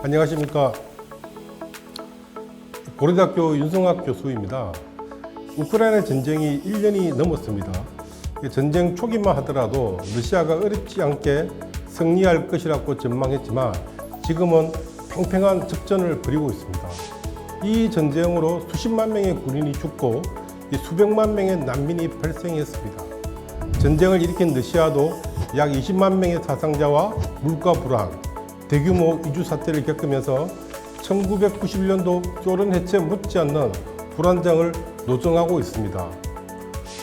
안녕하십니까. 고려대학교 윤성학 교수입니다. 우크라이나 전쟁이 1년이 넘었습니다. 전쟁 초기만 하더라도 러시아가 어렵지 않게 승리할 것이라고 전망했지만 지금은 팽팽한 접전을 벌이고 있습니다. 이 전쟁으로 수십만 명의 군인이 죽고 수백만 명의 난민이 발생했습니다. 전쟁을 일으킨 러시아도 약 20만 명의 사상자와 물가 불안, 대규모 이주 사태를 겪으면서 1991년도 소련 해체 못지않는 불안정을 노정하고 있습니다.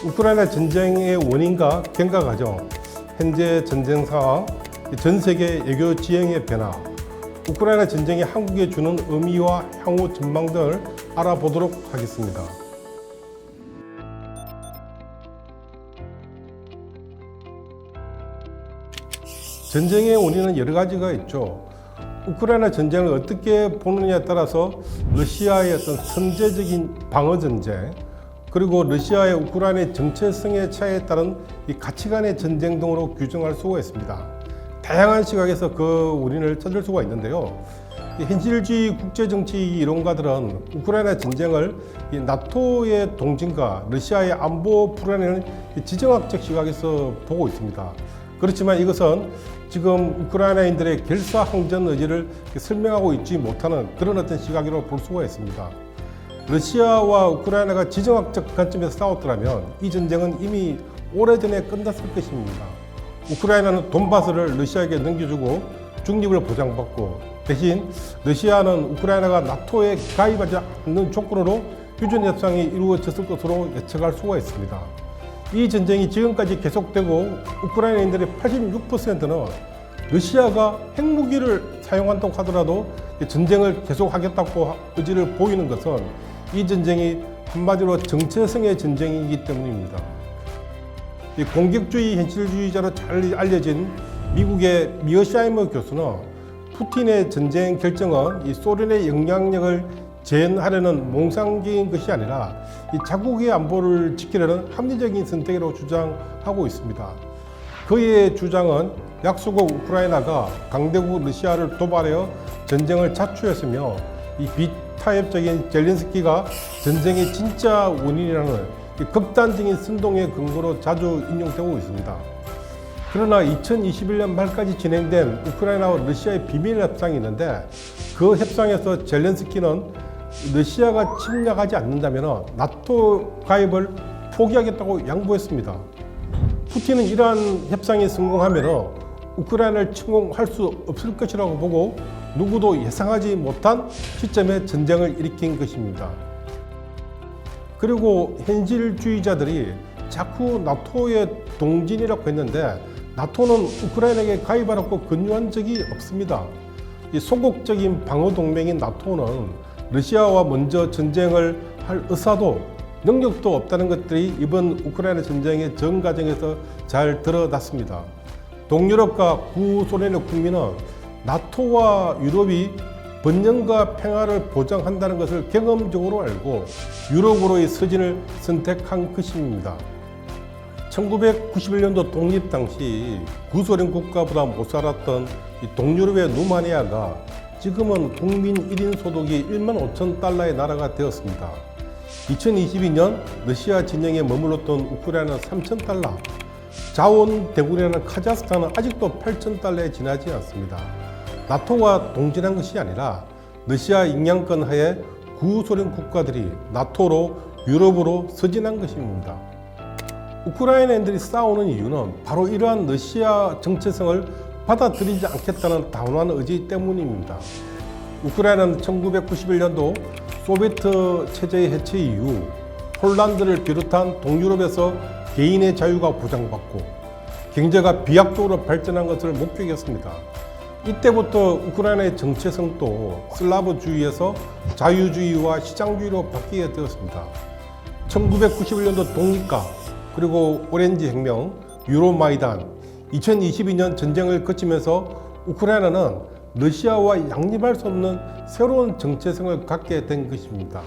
우크라이나 전쟁의 원인과 경과 과정, 현재 전쟁 상황, 전 세계 외교 지형의 변화, 우크라이나 전쟁이 한국에 주는 의미와 향후 전망 등을 알아보도록 하겠습니다. 전쟁의 원인은 여러 가지가 있죠. 우크라이나 전쟁을 어떻게 보느냐에 따라서 러시아의 어떤 선제적인 방어 전쟁, 그리고 러시아의 우크라이나의 정체성의 차이에 따른 이 가치관의 전쟁 등으로 규정할 수가 있습니다. 다양한 시각에서 그 원인을 찾을 수가 있는데요. 현실주의 국제정치 이론가들은 우크라이나 전쟁을 이 나토의 동진과 러시아의 안보 불안을 지정학적 시각에서 보고 있습니다. 그렇지만 이것은 지금 우크라이나인들의 결사항전 의지를 설명하고 있지 못하는 그런 어떤 시각으로 볼 수가 있습니다. 러시아와 우크라이나가 지정학적 관점에서 싸웠더라면 이 전쟁은 이미 오래전에 끝났을 것입니다. 우크라이나는 돈바스를 러시아에게 넘겨주고 중립을 보장받고 대신 러시아는 우크라이나가 나토에 가입하지 않는 조건으로 휴전협상이 이루어졌을 것으로 예측할 수가 있습니다. 이 전쟁이 지금까지 계속되고 우크라이나인들의 86%는 러시아가 핵무기를 사용한다고 하더라도 전쟁을 계속하겠다고 의지를 보이는 것은 이 전쟁이 한마디로 정체성의 전쟁이기 때문입니다. 이 공격주의 현실주의자로 잘 알려진 미국의 미어샤이머 교수는 푸틴의 전쟁 결정은 이 소련의 영향력을 제한하려는 몽상적인 것이 아니라 이 자국의 안보를 지키려는 합리적인 선택이라고 주장하고 있습니다. 그의 주장은 약소국 우크라이나가 강대국 러시아를 도발하여 전쟁을 자초했으며 이 비타협적인 젤렌스키가 전쟁의 진짜 원인이라는 극단적인 선동의 근거로 자주 인용되고 있습니다. 그러나 2021년 말까지 진행된 우크라이나와 러시아의 비밀 협상이 있는데 그 협상에서 젤렌스키는 러시아가 침략하지 않는다면 나토 가입을 포기하겠다고 양보했습니다. 푸틴은 이러한 협상이 성공하면 우크라이나를 침공할 수 없을 것이라고 보고 누구도 예상하지 못한 시점에 전쟁을 일으킨 것입니다. 그리고 현실주의자들이 자꾸 나토의 동진이라고 했는데 나토는 우크라이나에게 가입하라고 권유한 적이 없습니다. 이 소극적인 방어 동맹인 나토는 러시아와 먼저 전쟁을 할 의사도 능력도 없다는 것들이 이번 우크라이나 전쟁의 전 과정에서 잘 드러났습니다. 동유럽과 구소련의 국민은 나토와 유럽이 번영과 평화를 보장한다는 것을 경험적으로 알고 유럽으로의 서진을 선택한 것입니다. 1991년도 독립 당시 구소련 국가보다 못 살았던 동유럽의 루마니아가 지금은 국민 1인 소득이 1만 5천 달러의 나라가 되었습니다. 2022년 러시아 진영에 머물렀던 우크라이나는 3천 달러, 자원대국이라는 카자흐스탄은 아직도 8천 달러에 지나지 않습니다. 나토와 동진한 것이 아니라 러시아 영향권 하에 구소련 국가들이 나토로 유럽으로 서진한 것입니다. 우크라이나인들이 싸우는 이유는 바로 이러한 러시아 정체성을 받아들이지 않겠다는 단호한 의지 때문입니다. 우크라이나는 1991년도 소비에트 체제의 해체 이후 폴란드를 비롯한 동유럽에서 개인의 자유가 보장받고 경제가 비약적으로 발전한 것을 목격했습니다. 이때부터 우크라이나의 정체성도 슬라브주의에서 자유주의와 시장주의로 바뀌게 되었습니다. 1991년도 독립과 그리고 오렌지 혁명, 유로마이단, 2022년 전쟁을 거치면서 우크라이나는 러시아와 양립할 수 없는 새로운 정체성을 갖게 된 것입니다.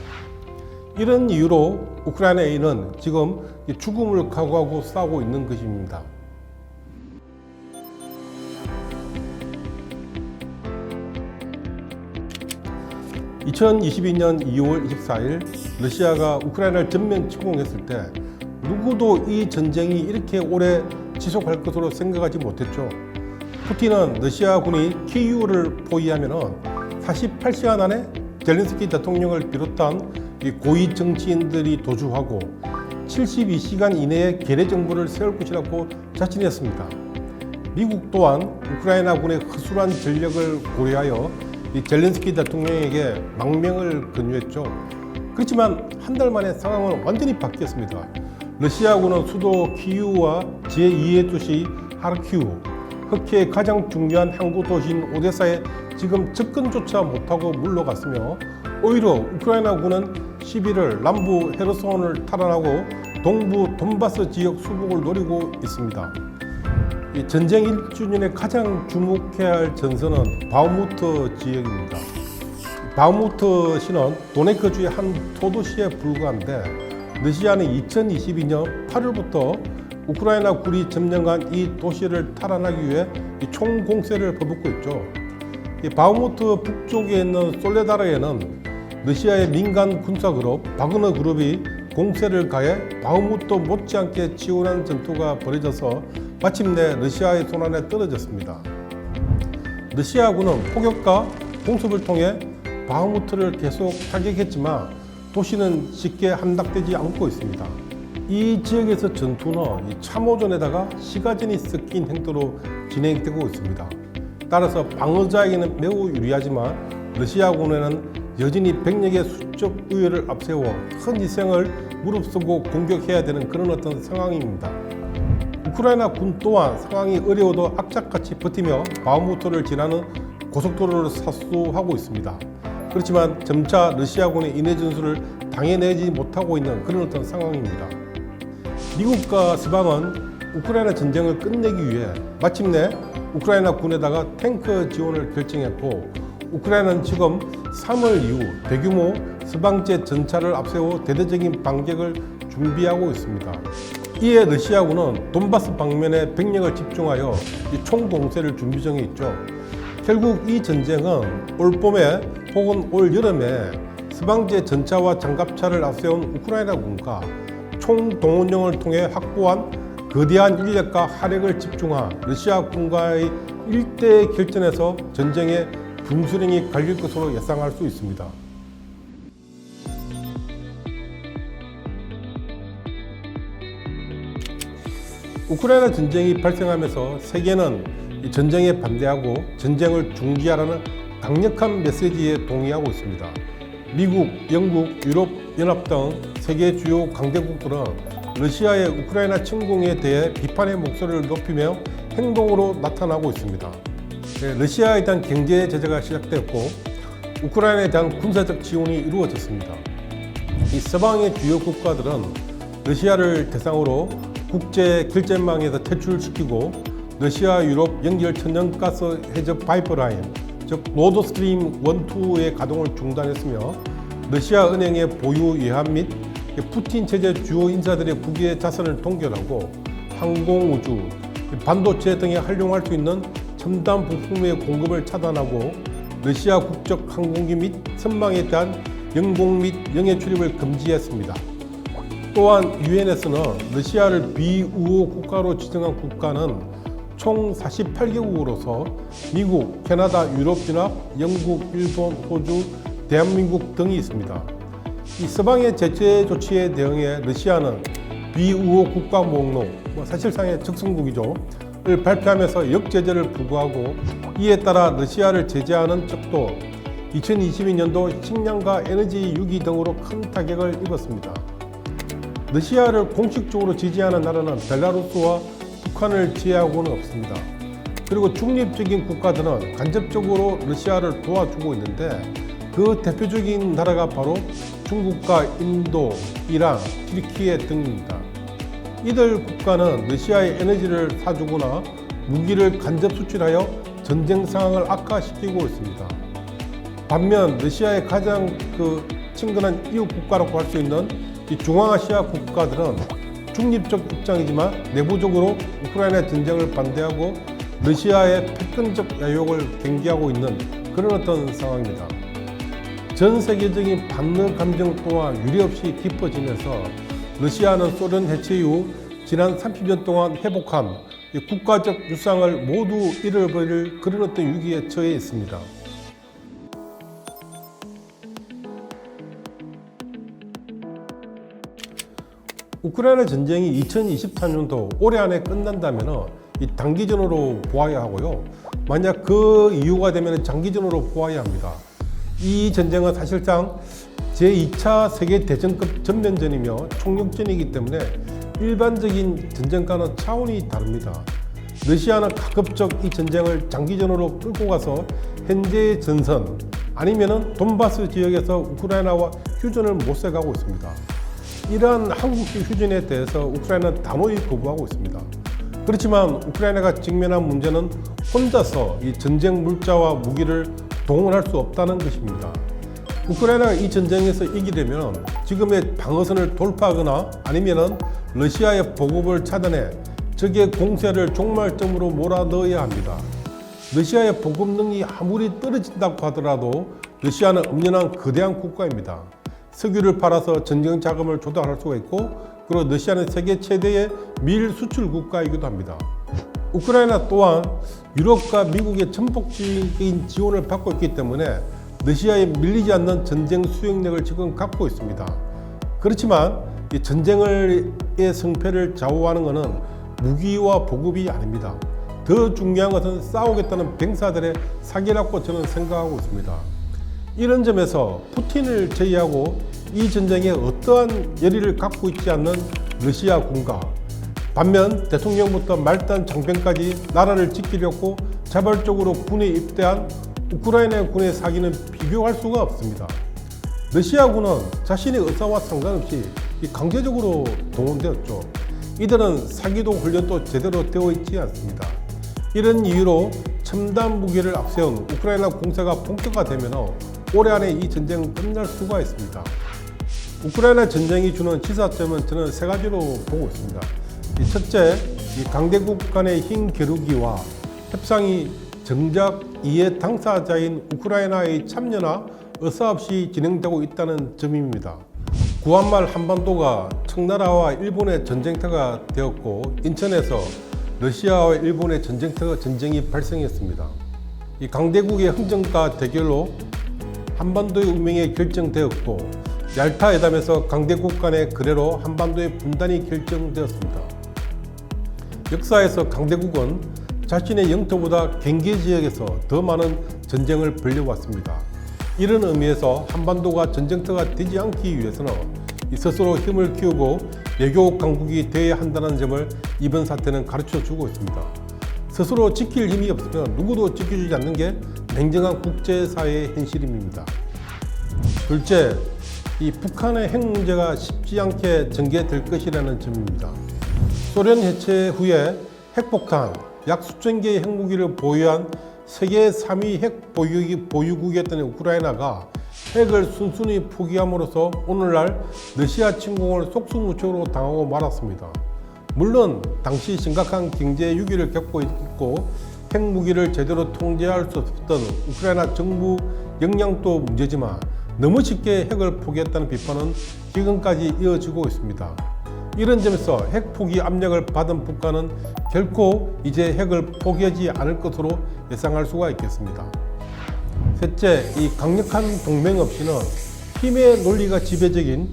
이런 이유로 우크라이나인은 지금 죽음을 각오하고 싸우고 있는 것입니다. 2022년 2월 24일 러시아가 우크라이나를 전면 침공했을 때 누구도 이 전쟁이 이렇게 오래 지속할 것으로 생각하지 못했죠. 푸틴은 러시아군이 키이우를 포위하면 48시간 안에 젤렌스키 대통령을 비롯한 고위 정치인들이 도주하고 72시간 이내에 괴뢰 정부를 세울 것이라고 자신했습니다. 미국 또한 우크라이나군의 허술한 전력을 고려하여 젤렌스키 대통령에게 망명을 권유했죠. 그렇지만 한 달 만에 상황은 완전히 바뀌었습니다. 러시아군은 수도 키이우와 제2의 도시 하르키우, 흑해의 가장 중요한 항구 도시인 오데사에 지금 접근조차 못하고 물러갔으며 오히려 우크라이나군은 11월 남부 헤르손을 탈환하고 동부 돈바스 지역 수복을 노리고 있습니다. 전쟁 1주년에 가장 주목해야 할 전선은 바흐무트 지역입니다. 바흐무트 시는 도네크주의 한 소도시에 불과한데 러시아는 2022년 8월부터 우크라이나 군이 점령한 이 도시를 탈환하기 위해 총공세를 퍼붓고 있죠. 바흐무트 북쪽에 있는 솔레다르에는 러시아의 민간 군사그룹 바그너 그룹이 공세를 가해 바흐무트 못지않게 치열한 전투가 벌어져서 마침내 러시아의 손안에 떨어졌습니다. 러시아군은 포격과 공습을 통해 바흐무트를 계속 타격했지만 도시는 쉽게 함락되지 않고 있습니다. 이 지역에서 전투는 참호전에다가 시가전이 섞인 행태로 진행되고 있습니다. 따라서 방어자에게는 매우 유리하지만 러시아군에는 여전히 병력의 수적 우위를 앞세워 큰 희생을 무릅쓰고 공격해야 되는 그런 어떤 상황입니다. 우크라이나 군 또한 상황이 어려워도 악착같이 버티며 바흐무트를 지나는 고속도로를 사수하고 있습니다. 그렇지만 점차 러시아군의 인해 전술을 당해내지 못하고 있는 그런 어떤 상황입니다. 미국과 서방은 우크라이나 전쟁을 끝내기 위해 마침내 우크라이나 군에다가 탱크 지원을 결정했고 우크라이나는 지금 3월 이후 대규모 서방제 전차를 앞세워 대대적인 반격을 준비하고 있습니다. 이에 러시아군은 돈바스 방면에 병력을 집중하여 총공세를 준비 중에 있죠. 결국 이 전쟁은 올 봄에 혹은 올 여름에 서방제 전차와 장갑차를 앞세운 우크라이나군과 총동원령을 통해 확보한 거대한 인력과 화력을 집중한 러시아군과의 일대 결전에서 전쟁의 분수령이 갈릴 것으로 예상할 수 있습니다. 우크라이나 전쟁이 발생하면서 세계는 이 전쟁에 반대하고 전쟁을 중지하라는 강력한 메시지에 동의하고 있습니다. 미국, 영국, 유럽연합 등 세계 주요 강대국들은 러시아의 우크라이나 침공에 대해 비판의 목소리를 높이며 행동으로 나타나고 있습니다. 러시아에 대한 경제 제재가 시작되었고 우크라이나에 대한 군사적 지원이 이루어졌습니다. 이 서방의 주요 국가들은 러시아를 대상으로 국제 결제망에서 퇴출시키고 러시아 유럽 연결 천연가스 해적 파이프라인 즉 노드스트림 1, 2의 가동을 중단했으며 러시아 은행의 보유 예한 및 푸틴 체제 주요 인사들의 국외 자산을 동결하고 항공우주, 반도체 등에 활용할 수 있는 첨단 부품의 공급을 차단하고 러시아 국적 항공기 및 선망에 대한 영공 및 영해 출입을 금지했습니다. 또한 유엔에서는 러시아를 비우호 국가로 지정한 국가는 총 48개국으로서 미국, 캐나다, 유럽연합, 영국, 일본, 호주, 대한민국 등이 있습니다. 이 서방의 제재 조치에 대응해 러시아는 비우호 국가 목록, 사실상의 적성국이죠, 을 발표하면서 역제재를 부과하고 이에 따라 러시아를 제재하는 쪽도 2022년도 식량과 에너지 유기 등으로 큰 타격을 입었습니다. 러시아를 공식적으로 지지하는 나라는 벨라루스와 북한을 제외하고는 없습니다. 그리고 중립적인 국가들은 간접적으로 러시아를 도와주고 있는데 그 대표적인 나라가 바로 중국과 인도, 이란, 튀르키예 등입니다. 이들 국가는 러시아의 에너지를 사주거나 무기를 간접 수출하여 전쟁 상황을 악화시키고 있습니다. 반면 러시아의 가장 친근한 이웃 국가라고 할 수 있는 이 중앙아시아 국가들은 중립적 입장이지만 내부적으로 우크라이나 전쟁을 반대하고 러시아의 패권적 야욕을 경계하고 있는 그런 어떤 상황입니다. 전 세계적인 반러 감정 또한 유례없이 깊어지면서 러시아는 소련 해체 이후 지난 30년 동안 회복한 국가적 유상을 모두 잃어버릴 그런 어떤 위기에 처해 있습니다. 우크라이나 전쟁이 2024년도 올해 안에 끝난다면 이 단기전으로 보아야 하고요. 만약 그 이유가 되면 장기전으로 보아야 합니다. 이 전쟁은 사실상 제2차 세계대전급 전면전이며 총력전이기 때문에 일반적인 전쟁과는 차원이 다릅니다. 러시아는 가급적 이 전쟁을 장기전으로 끌고 가서 현재의 전선 아니면 돈바스 지역에서 우크라이나와 휴전을 모색하고 있습니다. 이러한 한국식 휴전에 대해서 우크라이나는 단호히 거부하고 있습니다. 그렇지만 우크라이나가 직면한 문제는 혼자서 이 전쟁 물자와 무기를 동원할 수 없다는 것입니다. 우크라이나가 이 전쟁에서 이기려면 지금의 방어선을 돌파하거나 아니면 러시아의 보급을 차단해 적의 공세를 종말점으로 몰아넣어야 합니다. 러시아의 보급 능력이 아무리 떨어진다고 하더라도 러시아는 엄연한 거대한 국가입니다. 석유를 팔아서 전쟁 자금을 조달할 수가 있고, 그리고 러시아는 세계 최대의 밀 수출 국가이기도 합니다. 우크라이나 또한 유럽과 미국의 전폭적인 지원을 받고 있기 때문에 러시아에 밀리지 않는 전쟁 수행력을 지금 갖고 있습니다. 그렇지만 이 전쟁의 승패를 좌우하는 것은 무기와 보급이 아닙니다. 더 중요한 것은 싸우겠다는 병사들의 사기라고 저는 생각하고 있습니다. 이런 점에서 푸틴을 제외하고 이 전쟁에 어떠한 열의를 갖고 있지 않는 러시아군과 반면 대통령부터 말단 장병까지 나라를 지키려고 자발적으로 군에 입대한 우크라이나 군의 사기는 비교할 수가 없습니다. 러시아군은 자신의 의사와 상관없이 강제적으로 동원되었죠. 이들은 사기도 훈련도 제대로 되어 있지 않습니다. 이런 이유로 첨단 무기를 앞세운 우크라이나 공세가 본격화되면 올해 안에 이 전쟁은 끝날 수가 있습니다. 우크라이나 전쟁이 주는 시사점은 저는 세 가지로 보고 있습니다. 첫째, 강대국 간의 힘 겨루기와 협상이 정작 이해 당사자인 우크라이나의 참여나 의사 없이 진행되고 있다는 점입니다. 9월 말 한반도가 청나라와 일본의 전쟁터가 되었고, 인천에서 러시아와 일본의 전쟁이 발생했습니다. 이 강대국의 흥정과 대결로 한반도의 운명이 결정되었고, 얄타 회담에서 강대국 간의 거래로 한반도의 분단이 결정되었습니다. 역사에서 강대국은 자신의 영토보다 경계 지역에서 더 많은 전쟁을 벌여왔습니다. 이런 의미에서 한반도가 전쟁터가 되지 않기 위해서는 스스로 힘을 키우고 외교 강국이 되어야 한다는 점을 이번 사태는 가르쳐주고 있습니다. 스스로 지킬 힘이 없으면 누구도 지켜주지 않는 게 냉정한 국제사회의 현실입니다. 둘째, 이 북한의 핵 문제가 쉽지 않게 전개될 것이라는 점입니다. 소련 해체 후에 핵폭탄, 약 수천 개의 핵무기를 보유한 세계 3위 핵 보유국이었던 우크라이나가 핵을 순순히 포기함으로써 오늘날 러시아 침공을 속수무책으로 당하고 말았습니다. 물론 당시 심각한 경제 위기를 겪고 있고 핵무기를 제대로 통제할 수 없었던 우크라이나 정부 역량도 문제지만 너무 쉽게 핵을 포기했다는 비판은 지금까지 이어지고 있습니다. 이런 점에서 핵 포기 압력을 받은 북한은 결코 이제 핵을 포기하지 않을 것으로 예상할 수가 있겠습니다. 셋째, 이 강력한 동맹 없이는 힘의 논리가 지배적인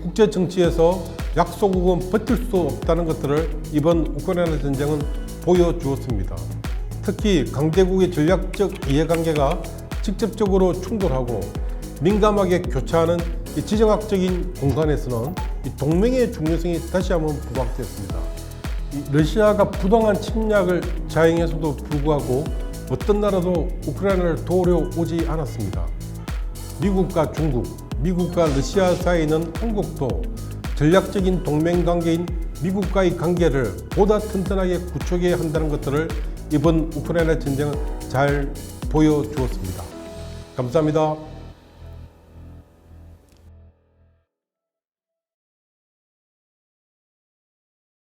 국제 정치에서 약소국은 버틸 수 없다는 것들을 이번 우크라이나 전쟁은 보여주었습니다. 특히 강대국의 전략적 이해관계가 직접적으로 충돌하고 민감하게 교차하는 지정학적인 공간에서는 동맹의 중요성이 다시 한번 부각되었습니다. 러시아가 부당한 침략을 자행해서도 불구하고 어떤 나라도 우크라이나를 도우려 오지 않았습니다. 미국과 중국, 미국과 러시아 사이에 있는 한국도 전략적인 동맹 관계인 미국과의 관계를 보다 튼튼하게 구축해야 한다는 것들을 이번 우크라이나 전쟁은 잘 보여주었습니다. 감사합니다.